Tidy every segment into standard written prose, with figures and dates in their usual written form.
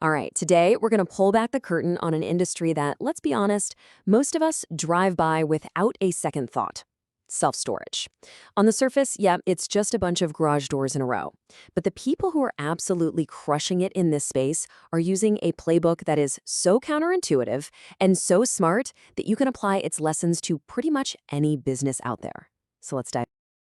All right, today we're going to pull back the curtain on an industry that, let's be honest, most of us drive by without a second thought. Self-storage. On the surface, yeah, it's just a bunch of garage doors in a row. But the people who are absolutely crushing it in this space are using a playbook that is so counterintuitive and so smart that you can apply its lessons to pretty much any business out there. So let's dive.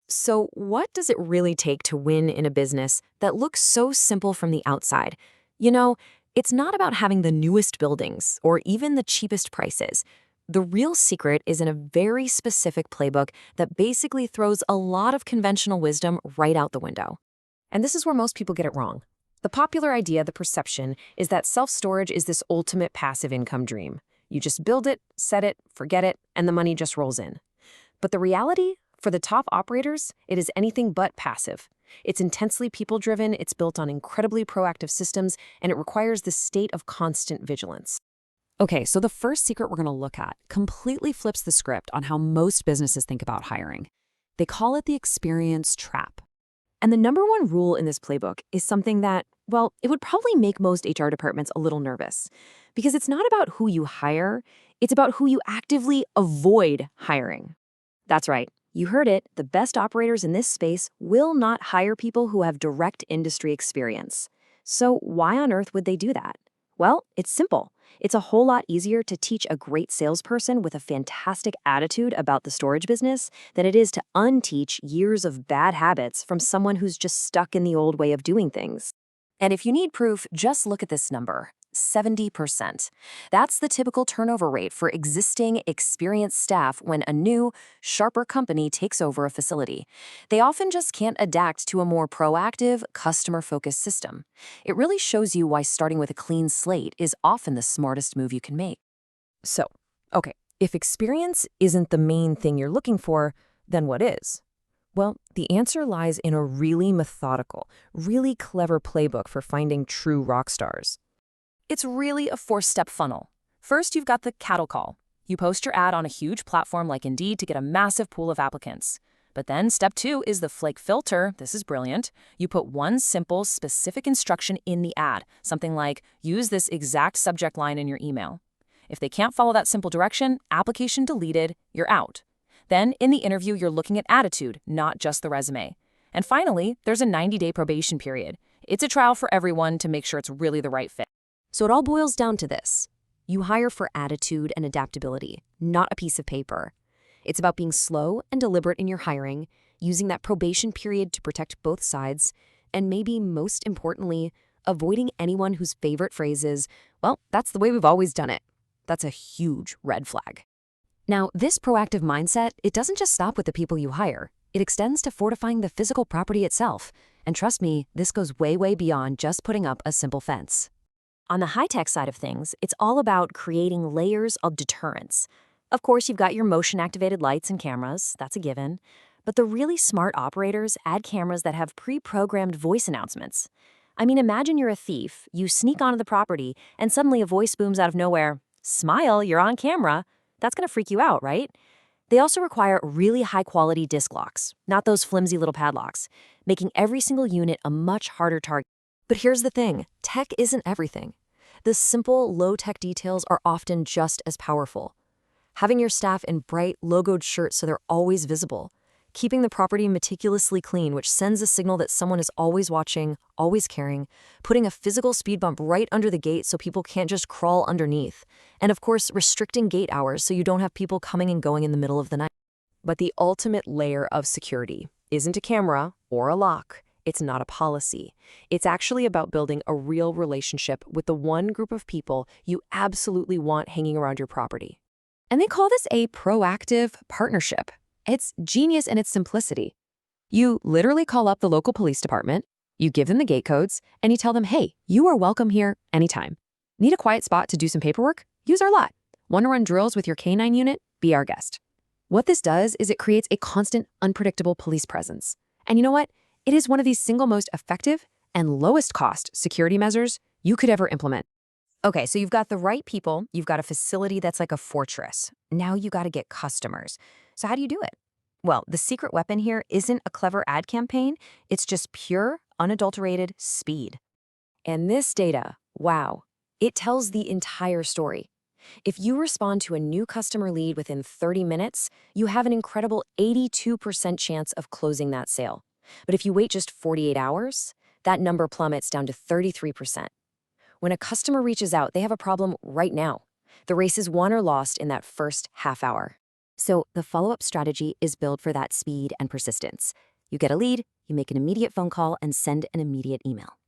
So, what does it really take to win in a business that looks so simple from the outside? You know, it's not about having the newest buildings or even the cheapest prices. The real secret is in a very specific playbook that basically throws a lot of conventional wisdom right out the window. And this is where most people get it wrong. The popular idea, the perception, is that self-storage is this ultimate passive income dream. You just build it, set it, forget it, and the money just rolls in. But the reality? For the top operators, it is anything but passive. It's intensely people-driven, it's built on incredibly proactive systems, and it requires the state of constant vigilance. Okay, so the first secret we're going to look at completely flips the script on how most businesses think about hiring. They call it the experience trap. And the number one rule in this playbook is something that, well, it would probably make most HR departments a little nervous. Because it's not about who you hire, it's about who you actively avoid hiring. That's right. You heard it, the best operators in this space will not hire people who have direct industry experience. So why on earth would they do that? Well, it's simple. It's a whole lot easier to teach a great salesperson with a fantastic attitude about the storage business than it is to unteach years of bad habits from someone who's just stuck in the old way of doing things. And if you need proof, just look at this number. 70%. That's the typical turnover rate for existing, experienced staff when a new, sharper company takes over a facility. They often just can't adapt to a more proactive, customer-focused system. It really shows you why starting with a clean slate is often the smartest move you can make. So, okay, if experience isn't the main thing you're looking for, then what is? Well, the answer lies in a really methodical, really clever playbook for finding true rock stars. It's really a four-step funnel. First, you've got the cattle call. You post your ad on a huge platform like Indeed to get a massive pool of applicants. But then step two is the flake filter. This is brilliant. You put one simple, specific instruction in the ad, something like, use this exact subject line in your email. If they can't follow that simple direction, application deleted, you're out. Then, in the interview, you're looking at attitude, not just the resume. And finally, there's a 90-day probation period. It's a trial for everyone to make sure it's really the right fit. So it all boils down to this. You hire for attitude and adaptability, not a piece of paper. It's about being slow and deliberate in your hiring, using that probation period to protect both sides, and maybe most importantly, avoiding anyone whose favorite phrase is, well, that's the way we've always done it. That's a huge red flag. Now, this proactive mindset, it doesn't just stop with the people you hire. It extends to fortifying the physical property itself. And trust me, this goes way, way beyond just putting up a simple fence. On the high-tech side of things, it's all about creating layers of deterrence. Of course, you've got your motion-activated lights and cameras, that's a given. But the really smart operators add cameras that have pre-programmed voice announcements. I mean, imagine you're a thief, you sneak onto the property, and suddenly a voice booms out of nowhere, "Smile, you're on camera." That's gonna freak you out, right? They also require really high-quality disc locks, not those flimsy little padlocks, making every single unit a much harder target. But here's the thing, tech isn't everything. The simple, low-tech details are often just as powerful. Having your staff in bright, logoed shirts so they're always visible. Keeping the property meticulously clean, which sends a signal that someone is always watching, always caring. Putting a physical speed bump right under the gate so people can't just crawl underneath. And of course, restricting gate hours so you don't have people coming and going in the middle of the night. But the ultimate layer of security isn't a camera or a lock. It's not a policy. It's actually about building a real relationship with the one group of people you absolutely want hanging around your property. And they call this a proactive partnership. It's genius in its simplicity. You literally call up the local police department, you give them the gate codes, and you tell them, hey, you are welcome here anytime. Need a quiet spot to do some paperwork? Use our lot. Want to run drills with your K9 unit? Be our guest. What this does is it creates a constant, unpredictable police presence. And you know what? It is one of the single most effective and lowest cost security measures you could ever implement. Okay, so you've got the right people, you've got a facility that's like a fortress. Now you got to get customers. So how do you do it? Well, the secret weapon here isn't a clever ad campaign, it's just pure, unadulterated speed. And this data, wow, it tells the entire story. If you respond to a new customer lead within 30 minutes, you have an incredible 82% chance of closing that sale. But if you wait just 48 hours, that number plummets down to 33%. When a customer reaches out, they have a problem right now. The race is won or lost in that first half hour. So the follow-up strategy is built for that speed and persistence. You get a lead, you make an immediate phone call, and send an immediate email.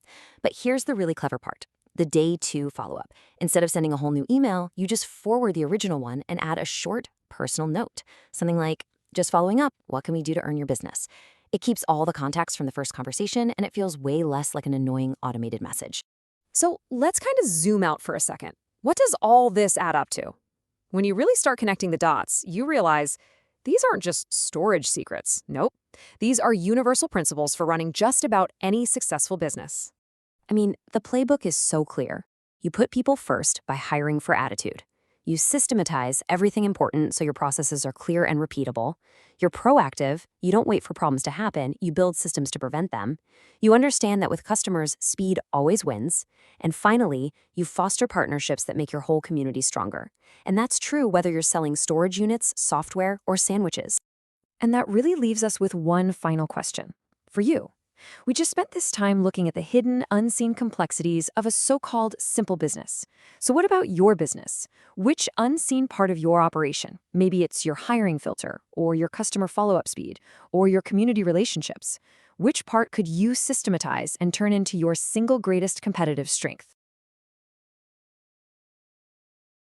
But here's the really clever part. The day 2 follow-up. Instead of sending a whole new email, you just forward the original one and add a short, personal note. Something like, just following up, what can we do to earn your business? It keeps all the context from the first conversation, and it feels way less like an annoying automated message. So let's kind of zoom out for a second. What does all this add up to? When you really start connecting the dots, you realize these aren't just storage secrets. Nope. These are universal principles for running just about any successful business. I mean, the playbook is so clear. You put people first by hiring for attitude. You systematize everything important so your processes are clear and repeatable. You're proactive. You don't wait for problems to happen. You build systems to prevent them. You understand that with customers, speed always wins. And finally, you foster partnerships that make your whole community stronger. And that's true whether you're selling storage units, software, or sandwiches. And that really leaves us with one final question. For you, we just spent this time looking at the hidden, unseen complexities of a so-called simple business. So what about your business? Which unseen part of your operation? Maybe it's your hiring filter, or your customer follow-up speed, or your community relationships. Which part could you systematize and turn into your single greatest competitive strength?